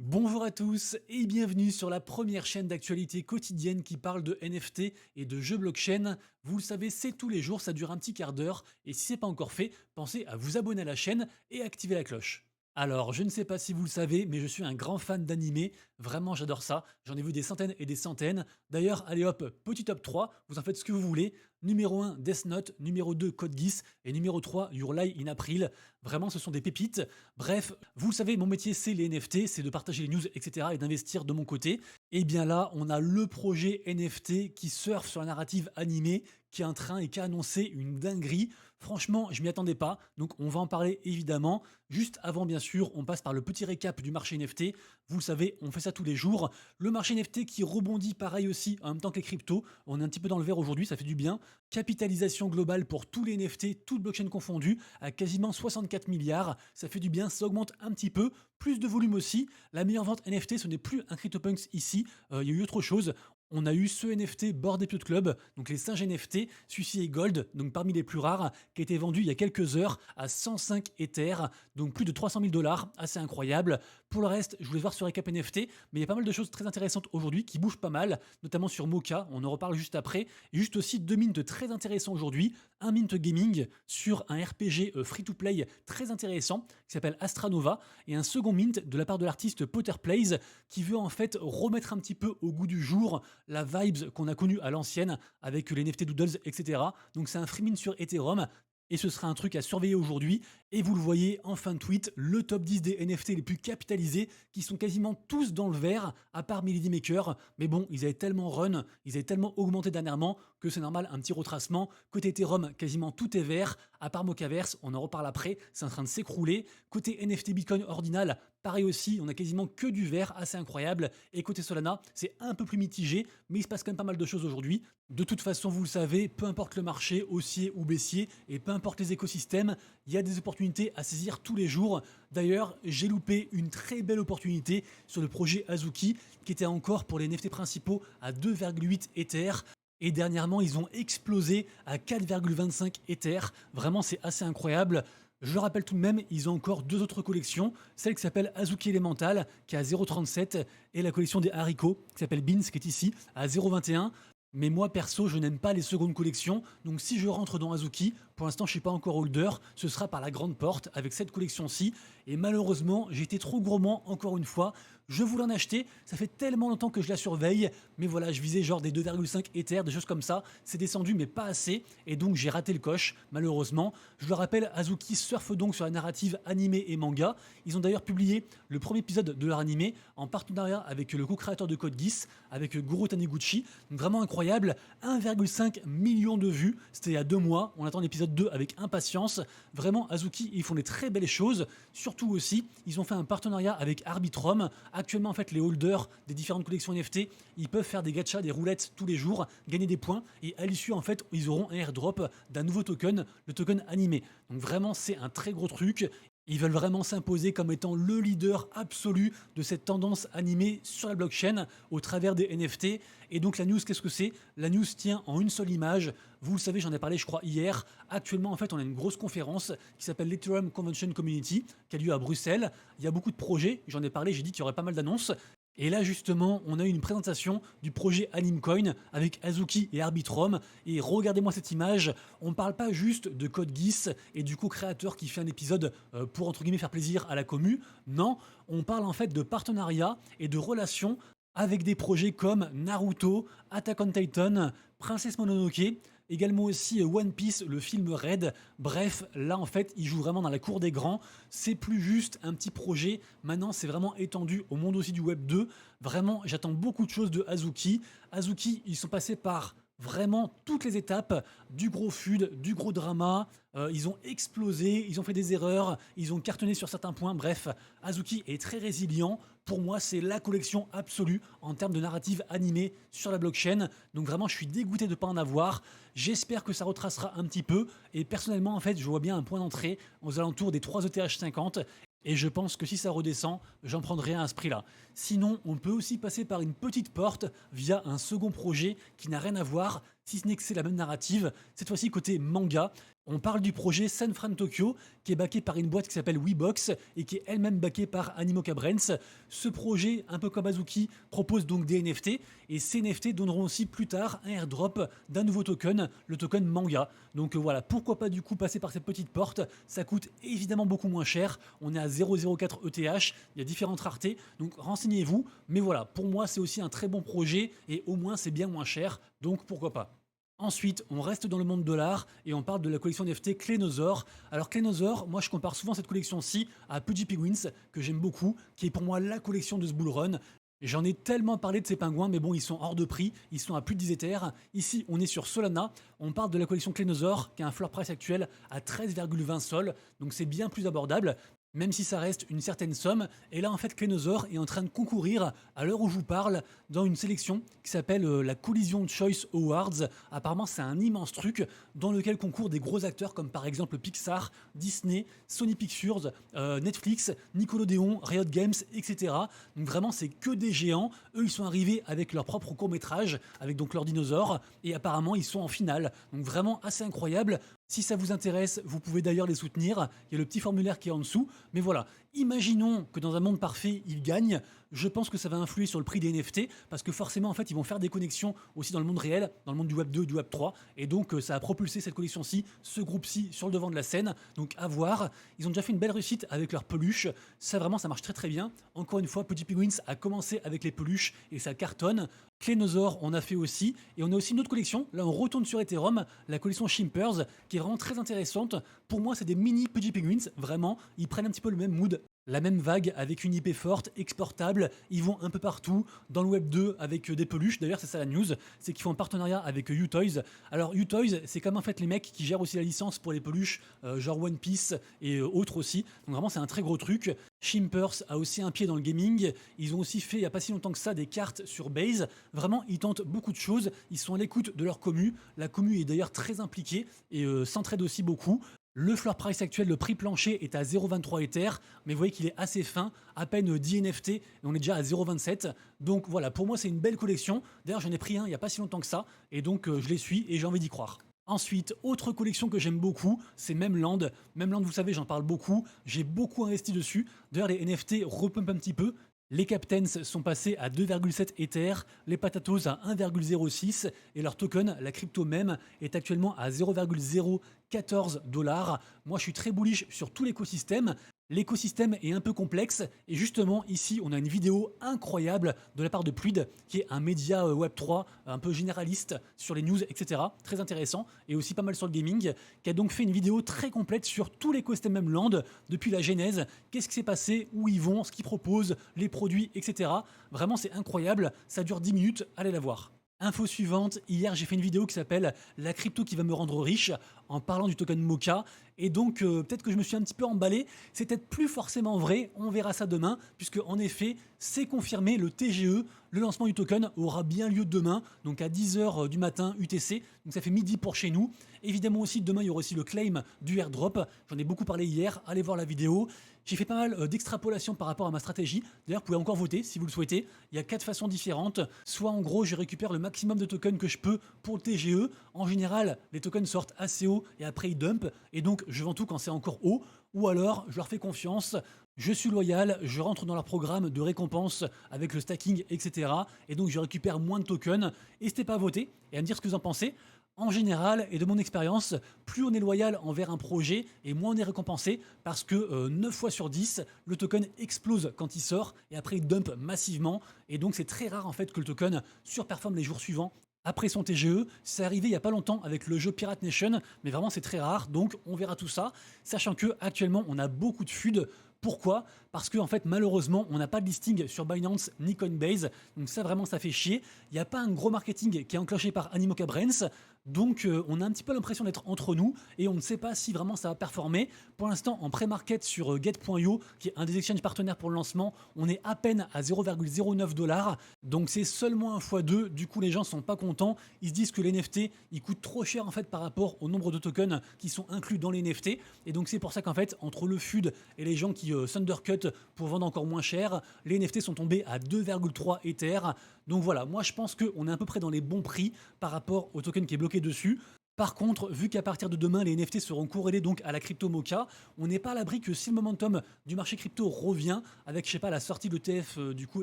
Bonjour à tous et bienvenue sur la première chaîne d'actualité quotidienne qui parle de NFT et de jeux blockchain. Vous le savez, c'est tous les jours, ça dure un petit quart d'heure et si c'est pas encore fait, pensez à vous abonner à la chaîne et activer la cloche. Alors, je ne sais pas si vous le savez, mais je suis un grand fan d'animé. Vraiment, j'adore ça. J'en ai vu des centaines et des centaines. D'ailleurs, allez hop, petit top 3, vous en faites ce que vous voulez. Numéro 1, Death Note. Numéro 2, Code Geass. Et numéro 3, Your Lie in April. Vraiment, ce sont des pépites. Bref, vous le savez, mon métier, c'est les NFT, c'est de partager les news, etc. et d'investir de mon côté. Et bien là, on a le projet NFT qui surfe sur la narrative animée, qui est en train et qui a annoncé une dinguerie. Franchement, je m'y attendais pas, donc on va en parler évidemment. Juste avant, bien sûr, on passe par le petit récap du marché NFT. Vous le savez, on fait ça tous les jours. Le marché NFT qui rebondit pareil aussi en même temps que les cryptos. On est un petit peu dans le vert aujourd'hui, ça fait du bien. Capitalisation globale pour tous les NFT, toutes blockchains confondues, à quasiment 64 milliards. Ça fait du bien, ça augmente un petit peu. Plus de volume aussi. La meilleure vente NFT, ce n'est plus un CryptoPunks ici. Il y a eu autre chose. On a eu ce NFT Bored Ape Yacht Club, donc les singes NFT, celui-ci est Gold, donc parmi les plus rares, qui a été vendu il y a quelques heures à 105 Ethers, donc plus de 300 000 dollars, assez incroyable. Pour le reste, je voulais voir sur Recap NFT, mais il y a pas mal de choses très intéressantes aujourd'hui qui bougent pas mal, notamment sur Mocha, on en reparle juste après, et juste aussi deux mints très intéressants aujourd'hui, un mint gaming sur un RPG free-to-play très intéressant qui s'appelle Astranova, et un second mint de la part de l'artiste Potter Plays qui veut en fait remettre un petit peu au goût du jour la vibes qu'on a connue à l'ancienne avec les NFT Doodles, etc. Donc c'est un free mint sur Ethereum. Et ce sera un truc à surveiller aujourd'hui. Et vous le voyez en fin de tweet, le top 10 des NFT les plus capitalisés, qui sont quasiment tous dans le vert, à part Melody Maker. Mais bon, ils avaient tellement run, ils avaient tellement augmenté dernièrement, que c'est normal, un petit retracement. Côté Ethereum, quasiment tout est vert, à part Mochaverse, on en reparle après, c'est en train de s'écrouler. Côté NFT Bitcoin ordinal, pareil aussi, on a quasiment que du vert, assez incroyable. Et côté Solana, c'est un peu plus mitigé, mais il se passe quand même pas mal de choses aujourd'hui. De toute façon, vous le savez, peu importe le marché, haussier ou baissier, et peu importe les écosystèmes, il y a des opportunités à saisir tous les jours. D'ailleurs, j'ai loupé une très belle opportunité sur le projet Azuki, qui était encore pour les NFT principaux à 2,8 Ethers. Et dernièrement, ils ont explosé à 4,25 Ethers. Vraiment, c'est assez incroyable. Je le rappelle tout de même, ils ont encore deux autres collections. Celle qui s'appelle Azuki Elemental, qui est à 0,37, et la collection des haricots, qui s'appelle Beans, qui est ici, à 0,21. Mais moi, perso, je n'aime pas les secondes collections. Donc si je rentre dans Azuki, pour l'instant, je ne suis pas encore holder, ce sera par la grande porte avec cette collection-ci. Et malheureusement, j'ai été trop gourmand encore une fois. Je voulais en acheter, ça fait tellement longtemps que je la surveille. Mais voilà, je visais genre des 2,5 Ethers, des choses comme ça. C'est descendu, mais pas assez. Et donc, j'ai raté le coche, malheureusement. Je le rappelle, Azuki surfe donc sur la narrative animé et manga. Ils ont d'ailleurs publié le premier épisode de leur animé en partenariat avec le co-créateur de Code Geass, avec Guru Taniguchi. Donc vraiment incroyable. 1,5 million de vues. C'était il y a 2 mois. On attend l'épisode 2 avec impatience. Vraiment, Azuki, ils font des très belles choses. Surtout aussi, ils ont fait un partenariat avec Arbitrum. Actuellement, en fait, les holders des différentes collections NFT, ils peuvent faire des gachas, des roulettes tous les jours, gagner des points. Et à l'issue, en fait, ils auront un airdrop d'un nouveau token, le token animé. Donc vraiment, c'est un très gros truc. Ils veulent vraiment s'imposer comme étant le leader absolu de cette tendance animée sur la blockchain au travers des NFT. Et donc la news, qu'est-ce que c'est? La news tient en une seule image. Vous le savez, j'en ai parlé, je crois, hier. Actuellement, en fait, on a une grosse conférence qui s'appelle l'Ethereum Convention Community, qui a lieu à Bruxelles. Il y a beaucoup de projets. J'en ai parlé, j'ai dit qu'il y aurait pas mal d'annonces. Et là, justement, on a eu une présentation du projet Animcoin avec Azuki et Arbitrum. Et regardez-moi cette image. On ne parle pas juste de Code Geass et du co-créateur qui fait un épisode pour, entre guillemets, faire plaisir à la commu. Non, on parle en fait de partenariat et de relations avec des projets comme Naruto, Attack on Titan, Princess Mononoke, également aussi One Piece, le film Red. Bref, là en fait, il joue vraiment dans la cour des grands. C'est plus juste un petit projet. Maintenant, c'est vraiment étendu au monde aussi du Web 2. Vraiment, j'attends beaucoup de choses de Azuki. Azuki, ils sont passés par vraiment toutes les étapes du gros FUD, du gros drama. Ils ont explosé, ils ont fait des erreurs, ils ont cartonné sur certains points. Bref, Azuki est très résilient. Pour moi, c'est la collection absolue en termes de narrative animée sur la blockchain. Donc vraiment, je suis dégoûté de ne pas en avoir. J'espère que ça retracera un petit peu. Et personnellement, en fait, je vois bien un point d'entrée aux alentours des 3 ETH 50. Et je pense que si ça redescend, j'en prendrai un à ce prix-là. Sinon, on peut aussi passer par une petite porte via un second projet qui n'a rien à voir. si ce n'est que c'est la même narrative, cette fois-ci côté manga. On parle du projet Sanfran Tokyo, qui est backé par une boîte qui s'appelle Weebox et qui est elle-même backée par Animoca Brands. Ce projet, un peu comme Azuki, propose donc des NFT et ces NFT donneront aussi plus tard un airdrop d'un nouveau token, le token manga. Donc voilà, pourquoi pas du coup passer par cette petite porte. Ça coûte évidemment beaucoup moins cher. On est à 0,04 ETH, il y a différentes raretés, donc renseignez-vous. Mais voilà, pour moi c'est aussi un très bon projet et au moins c'est bien moins cher, donc pourquoi pas. Ensuite, on reste dans le monde de l'art et on parle de la collection NFT Clénosaure. Alors Clénosaure, moi je compare souvent cette collection-ci à Pudgy Penguins, que j'aime beaucoup, qui est pour moi la collection de ce bull run. J'en ai tellement parlé de ces pingouins, mais bon, ils sont hors de prix, ils sont à plus de 10 Ethers. Ici, on est sur Solana, on parle de la collection Clénosaure, qui a un floor price actuel à 13,20 sols, donc c'est bien plus abordable. Même si ça reste une certaine somme. Et là, en fait, Clénosaure est en train de concourir, à l'heure où je vous parle, dans une sélection qui s'appelle la Collision Choice Awards. Apparemment, c'est un immense truc dans lequel concourent des gros acteurs comme par exemple Pixar, Disney, Sony Pictures, Netflix, Nickelodeon, Riot Games, etc. Donc vraiment, c'est que des géants. Eux, ils sont arrivés avec leur propre court-métrage, avec donc leurs dinosaures, et apparemment, ils sont en finale. Donc vraiment assez incroyable. Si ça vous intéresse, vous pouvez d'ailleurs les soutenir. Il y a le petit formulaire qui est en dessous. Mais voilà, imaginons que dans un monde parfait, ils gagnent. Je pense que ça va influer sur le prix des NFT parce que forcément, en fait, ils vont faire des connexions aussi dans le monde réel, dans le monde du Web 2 et du Web 3. Et donc, ça a propulsé cette collection-ci, ce groupe-ci sur le devant de la scène. Donc, à voir. Ils ont déjà fait une belle réussite avec leurs peluches. Ça, vraiment, ça marche très très bien. Encore une fois, Petit Penguins a commencé avec les peluches et ça cartonne. Clénosaure, on a fait aussi. Et on a aussi une autre collection. Là, on retourne sur Ethereum, la collection Shimpers, qui est vraiment très intéressante. Pour moi, c'est des mini Pudgy Penguins. Vraiment, ils prennent un petit peu le même mood. La même vague avec une IP forte, exportable, ils vont un peu partout, dans le Web 2 avec des peluches, d'ailleurs c'est ça la news, c'est qu'ils font un partenariat avec UToys. Alors UToys, c'est comme en fait les mecs qui gèrent aussi la licence pour les peluches, genre One Piece et autres aussi, donc vraiment c'est un très gros truc. Shimpers a aussi un pied dans le gaming, ils ont aussi fait il n'y a pas si longtemps que ça des cartes sur Base, vraiment ils tentent beaucoup de choses, ils sont à l'écoute de leur commu, la commu est d'ailleurs très impliquée et s'entraide aussi beaucoup. Le floor price actuel, le prix plancher est à 0,23 Ether, mais vous voyez qu'il est assez fin, à peine 10 NFT, et on est déjà à 0,27. Donc voilà, pour moi c'est une belle collection. D'ailleurs j'en ai pris un il n'y a pas si longtemps que ça, et donc je les suis et j'ai envie d'y croire. Ensuite, autre collection que j'aime beaucoup, c'est Memland. Memland, vous savez, j'en parle beaucoup, j'ai beaucoup investi dessus. D'ailleurs les NFT repumpent un petit peu. Les Captains sont passés à 2,7 Ether, les Patatos à 1,06 et leur token, la crypto même, est actuellement à 0,014 $. Moi, je suis très bullish sur tout l'écosystème. L'écosystème est un peu complexe et justement ici on a une vidéo incroyable de la part de Pluid qui est un média Web3 un peu généraliste sur les news etc. Très intéressant et aussi pas mal sur le gaming qui a donc fait une vidéo très complète sur tout l'écosystème Memland depuis la genèse, qu'est-ce qui s'est passé, où ils vont, ce qu'ils proposent, les produits etc. Vraiment c'est incroyable, ça dure 10 minutes, allez la voir. Info suivante, hier j'ai fait une vidéo qui s'appelle La crypto qui va me rendre riche en parlant du token Mocha et donc peut-être que je me suis un petit peu emballé, c'est peut-être plus forcément vrai, on verra ça demain puisque en effet c'est confirmé, le TGE, le lancement du token aura bien lieu demain, donc à 10h du matin UTC, donc ça fait midi pour chez nous. Évidemment aussi demain il y aura aussi le claim du airdrop, j'en ai beaucoup parlé hier, allez voir la vidéo. J'ai fait pas mal d'extrapolations par rapport à ma stratégie. D'ailleurs, vous pouvez encore voter si vous le souhaitez. Il y a 4 façons différentes. Soit en gros, je récupère le maximum de tokens que je peux pour le TGE. En général, les tokens sortent assez haut et après ils dumpent. Et donc, je vends tout quand c'est encore haut. Ou alors, je leur fais confiance. Je suis loyal, je rentre dans leur programme de récompense avec le stacking, etc. Et donc, je récupère moins de tokens. N'hésitez pas à voter et à me dire ce que vous en pensez. En général, et de mon expérience, plus on est loyal envers un projet et moins on est récompensé parce que 9 fois sur 10, le token explose quand il sort et après il dump massivement. Et donc c'est très rare en fait que le token surperforme les jours suivants. Après son TGE, c'est arrivé il n'y a pas longtemps avec le jeu Pirate Nation, mais vraiment c'est très rare, donc on verra tout ça, sachant que actuellement on a beaucoup de FUD. Pourquoi? Parce que en fait malheureusement on n'a pas de listing sur Binance ni Coinbase, donc ça vraiment ça fait chier. Il n'y a pas un gros marketing qui est enclenché par Animoca Brands. Donc on a un petit peu l'impression d'être entre nous et on ne sait pas si vraiment ça va performer. Pour l'instant, en pré-market sur Get.io, qui est un des exchanges partenaires pour le lancement, on est à peine à 0,09 $. Donc c'est seulement un x2. Du coup, les gens sont pas contents. Ils se disent que les NFT, ils coûtent trop cher en fait par rapport au nombre de tokens qui sont inclus dans les NFT. Et donc c'est pour ça qu'en fait, entre le FUD et les gens qui s'undercut pour vendre encore moins cher, les NFT sont tombés à 2,3 Ether. Donc voilà, moi je pense qu'on est à peu près dans les bons prix par rapport au token qui est bloqué dessus. Par contre, vu qu'à partir de demain, les NFT seront corrélés donc à la crypto Mocha, on n'est pas à l'abri que si le momentum du marché crypto revient, avec, je sais pas, la sortie de l'ETF du coup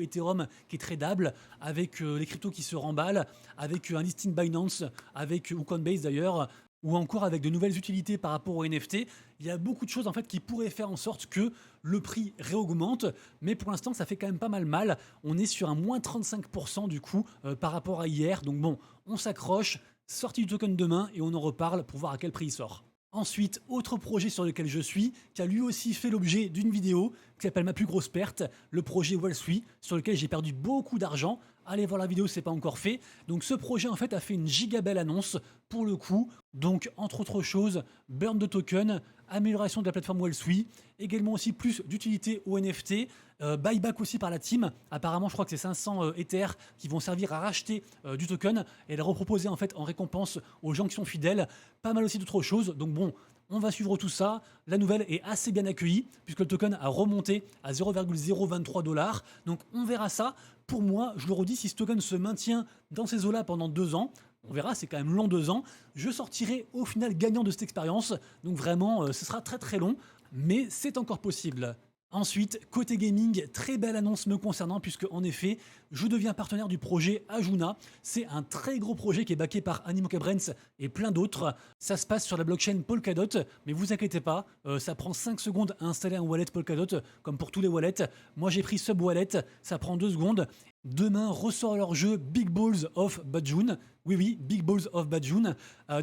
Ethereum qui est tradable, avec les cryptos qui se remballent, avec un listing Binance, avec ou Coinbase d'ailleurs, ou encore avec de nouvelles utilités par rapport aux NFT, il y a beaucoup de choses en fait qui pourraient faire en sorte que le prix réaugmente, mais pour l'instant ça fait quand même pas mal. On est sur un moins 35% du coup par rapport à hier, donc bon, on s'accroche, sortie du token demain et on en reparle pour voir à quel prix il sort. Ensuite, autre projet sur lequel je suis, qui a lui aussi fait l'objet d'une vidéo qui s'appelle Ma plus grosse perte, le projet Wellsui, sur lequel j'ai perdu beaucoup d'argent. Allez voir la vidéo, c'est pas encore fait. Donc ce projet en fait a fait une giga belle annonce pour le coup. Donc entre autres choses, burn de token, amélioration de la plateforme Wellsui, également aussi plus d'utilité aux NFT, buyback aussi par la team. Apparemment, je crois que c'est 500 Ether qui vont servir à racheter du token et le reproposer en fait en récompense aux gens qui sont fidèles. Pas mal aussi d'autres choses. Donc bon, on va suivre tout ça. La nouvelle est assez bien accueillie puisque le token a remonté à 0,023 $. Donc on verra ça. Pour moi, je le redis, si ce token se maintient dans ces eaux-là pendant 2 ans, on verra, c'est quand même long 2 ans, je sortirai au final gagnant de cette expérience. Donc vraiment, ce sera très très long, mais c'est encore possible. Ensuite, côté gaming, très belle annonce me concernant puisque en effet, je deviens partenaire du projet Ajuna. C'est un très gros projet qui est backé par Animoca Brands et plein d'autres. Ça se passe sur la blockchain Polkadot, mais vous inquiétez pas, ça prend 5 secondes à installer un wallet Polkadot, comme pour tous les wallets. Moi j'ai pris Subwallet, ça prend 2 secondes. Demain ressort leur jeu Big Balls of Badjoun. Oui, Big Balls of Badjoun.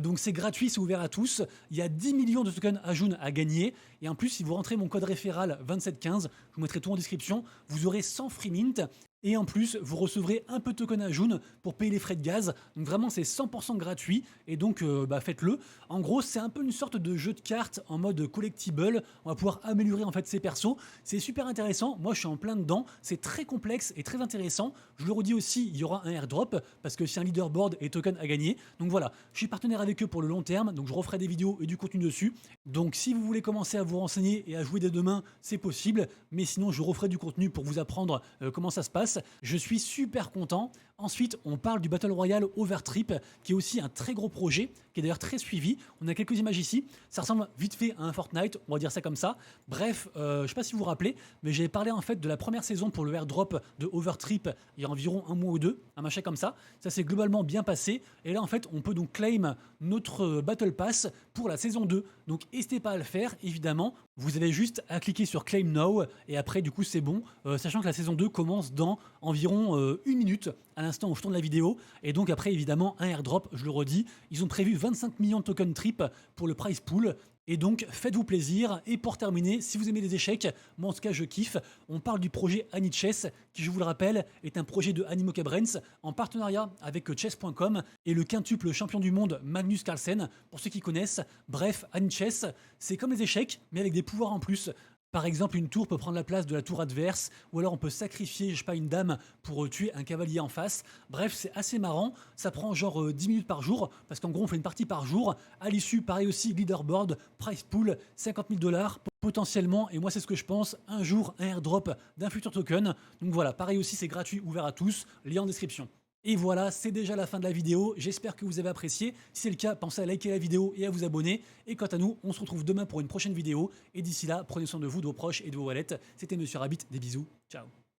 Donc c'est gratuit, c'est ouvert à tous. Il y a 10 millions de tokens Ajun à gagner. Et en plus, si vous rentrez mon code référal 2715, je vous mettrai tout en description, vous aurez 100 free mint. Et en plus, vous recevrez un peu de token Ajun pour payer les frais de gaz. Donc vraiment, c'est 100% gratuit. Et donc, faites-le. En gros, c'est un peu une sorte de jeu de cartes en mode collectible. On va pouvoir améliorer en fait ses persos. C'est super intéressant. Moi, je suis en plein dedans. C'est très complexe et très intéressant. Je le redis aussi, il y aura un airdrop parce que c'est un leaderboard et token à gagner. Donc voilà, je suis partenaire avec eux pour le long terme. Donc je referai des vidéos et du contenu dessus. Donc si vous voulez commencer à vous renseigner et à jouer dès demain, c'est possible. Mais sinon, je referai du contenu pour vous apprendre comment ça se passe. Je suis super content. Ensuite, on parle du Battle Royale Overtrip, qui est aussi un très gros projet, qui est d'ailleurs très suivi. On a quelques images ici. Ça ressemble vite fait à un Fortnite, on va dire ça comme ça. Bref, je ne sais pas si vous vous rappelez, mais j'avais parlé en fait de la première saison pour le airdrop de Overtrip il y a environ un mois ou deux, un machin comme ça. Ça s'est globalement bien passé. Et là, en fait, on peut donc claim notre Battle Pass pour la saison 2. Donc, n'hésitez pas à le faire, évidemment. Vous avez juste à cliquer sur Claim Now et après, du coup, c'est bon. Sachant que la saison 2 commence dans environ 1 minute à l'instant où je tourne la vidéo. Et donc, après, évidemment, un airdrop, je le redis. Ils ont prévu 25 millions de token trip pour le prize pool. Et donc, faites-vous plaisir. Et pour terminer, si vous aimez les échecs, moi en tout cas, je kiffe. On parle du projet AnyChess, qui, je vous le rappelle, est un projet de Animoca Brands en partenariat avec chess.com et le quintuple champion du monde Magnus Carlsen, pour ceux qui connaissent. Bref, AnyChess, c'est comme les échecs, mais avec des pouvoirs en plus. Par exemple, une tour peut prendre la place de la tour adverse, ou alors on peut sacrifier, je sais pas, une dame pour tuer un cavalier en face. Bref, c'est assez marrant. Ça prend genre 10 minutes par jour, parce qu'en gros, on fait une partie par jour. À l'issue, pareil aussi, leaderboard, price pool, 50 000 $ potentiellement. Et moi, c'est ce que je pense. Un jour, un airdrop d'un futur token. Donc voilà, pareil aussi, c'est gratuit, ouvert à tous. Lien en description. Et voilà, c'est déjà la fin de la vidéo. J'espère que vous avez apprécié. Si c'est le cas, pensez à liker la vidéo et à vous abonner. Et quant à nous, on se retrouve demain pour une prochaine vidéo. Et d'ici là, prenez soin de vous, de vos proches et de vos wallets. C'était Monsieur Rabbit. Des bisous. Ciao.